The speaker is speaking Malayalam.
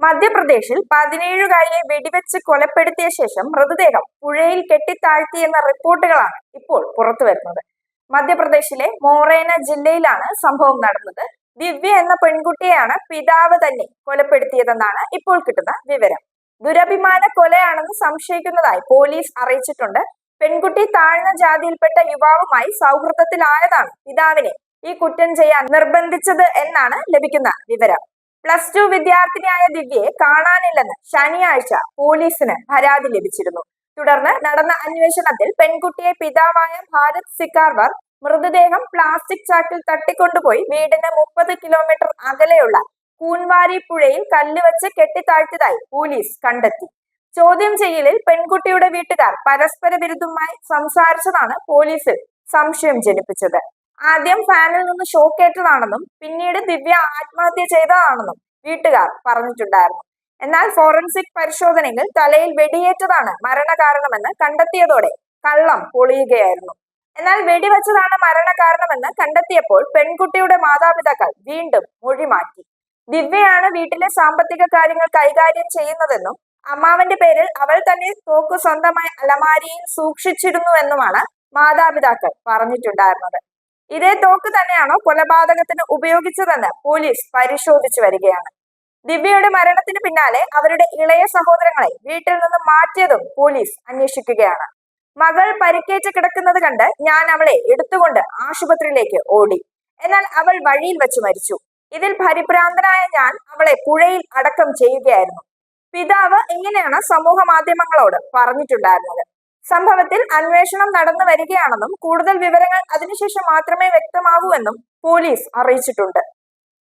മധ്യപ്രദേശിൽ 17കാരിയെ വെടിവെച്ച് കൊലപ്പെടുത്തിയ ശേഷം മൃതദേഹം പുഴയിൽ കെട്ടിത്താഴ്ത്തിയെന്ന റിപ്പോർട്ടുകളാണ് ഇപ്പോൾ പുറത്തുവരുന്നത്. മധ്യപ്രദേശിലെ മോറേന ജില്ലയിലാണ് സംഭവം നടന്നത്. ദിവ്യ എന്ന പെൺകുട്ടിയെയാണ് പിതാവ് തന്നെ കൊലപ്പെടുത്തിയതെന്നാണ് ഇപ്പോൾ കിട്ടുന്ന വിവരം. ദുരഭിമാന കൊലയാണെന്ന് സംശയിക്കുന്നതായി പോലീസ് അറിയിച്ചിട്ടുണ്ട്. പെൺകുട്ടി താഴ്ന്ന ജാതിയിൽപ്പെട്ട യുവാവുമായി സൗഹൃദത്തിലായതാണ് പിതാവിനെ ഈ കുറ്റം ചെയ്യാൻ നിർബന്ധിച്ചത് എന്നാണ് ലഭിക്കുന്ന വിവരം. +2 വിദ്യാർത്ഥിനിയായ ദിവ്യയെ കാണാനില്ലെന്ന് ശനിയാഴ്ച പോലീസിന് പരാതി ലഭിച്ചിരുന്നു. തുടർന്ന് നടന്ന അന്വേഷണത്തിൽ പെൺകുട്ടിയെ പിതാവായ ഭാരത് സിക്കാർവർ മൃതദേഹം പ്ലാസ്റ്റിക് ചാക്കിൽ തട്ടിക്കൊണ്ടുപോയി വീടിന് 30 കിലോമീറ്റർ അകലെയുള്ള കൂൻവാരി പുഴയിൽ കല്ലുവച്ച് കെട്ടിത്താഴ്ത്തിയതായി പോലീസ് കണ്ടെത്തി. ചോദ്യം ചെയ്യലിൽ പെൺകുട്ടിയുടെ വീട്ടുകാർ പരസ്പര വിരുദ്ധമായി സംസാരിച്ചതാണ് പോലീസിൽ സംശയം ജനിപ്പിച്ചത്. ആദ്യം ഫാനിൽ നിന്ന് ഷോക്കേറ്റതാണെന്നും പിന്നീട് ദിവ്യ ആത്മഹത്യ ചെയ്തതാണെന്നും വീട്ടുകാർ പറഞ്ഞിട്ടുണ്ടായിരുന്നു. എന്നാൽ ഫോറൻസിക് പരിശോധനയിൽ തലയിൽ വെടിയേറ്റതാണ് മരണകാരണമെന്ന് കണ്ടെത്തിയതോടെ കള്ളം പൊളിയുകയായിരുന്നു. എന്നാൽ വെടിവെച്ചതാണ് മരണകാരണമെന്ന് കണ്ടെത്തിയപ്പോൾ പെൺകുട്ടിയുടെ മാതാപിതാക്കൾ വീണ്ടും മൊഴി മാറ്റി. ദിവ്യയാണ് വീട്ടിലെ സാമ്പത്തിക കാര്യങ്ങൾ കൈകാര്യം ചെയ്യുന്നതെന്നും അമ്മാവന്റെ പേരിൽ അവൾ തന്നെ തോക്ക് സ്വന്തമായി അലമാരിയിൽ സൂക്ഷിച്ചിരുന്നുവെന്നുമാണ് മാതാപിതാക്കൾ പറഞ്ഞിട്ടുണ്ടായിരുന്നത്. ഇതേ തോക്ക് തന്നെയാണോ കൊലപാതകത്തിന് ഉപയോഗിച്ചതെന്ന് പോലീസ് പരിശോധിച്ചു വരികയാണ്. ദിവ്യയുടെ മരണത്തിന് പിന്നാലെ അവരുടെ ഇളയ സഹോദരങ്ങളെ വീട്ടിൽ നിന്ന് മാറ്റിയതും പോലീസ് അന്വേഷിക്കുകയാണ്. മകൾ പരിക്കേറ്റ് കിടക്കുന്നത് കണ്ട് ഞാൻ അവളെ എടുത്തുകൊണ്ട് ആശുപത്രിയിലേക്ക് ഓടി. എന്നാൽ അവൾ വഴിയിൽ വെച്ച് മരിച്ചു. ഇതിൽ പരിഭ്രാന്തനായ ഞാൻ അവളെ പുഴയിൽ അടക്കം ചെയ്യുകയായിരുന്നു. പിതാവ് ഇങ്ങനെയാണ് സമൂഹ മാധ്യമങ്ങളോട് പറഞ്ഞിട്ടുണ്ടായിരുന്നത്. സംഭവത്തിൽ അന്വേഷണം നടന്നു വരികയാണെന്നും കൂടുതൽ വിവരങ്ങൾ അതിനുശേഷം മാത്രമേ വ്യക്തമാവൂ എന്നും പോലീസ് അറിയിച്ചിട്ടുണ്ട്.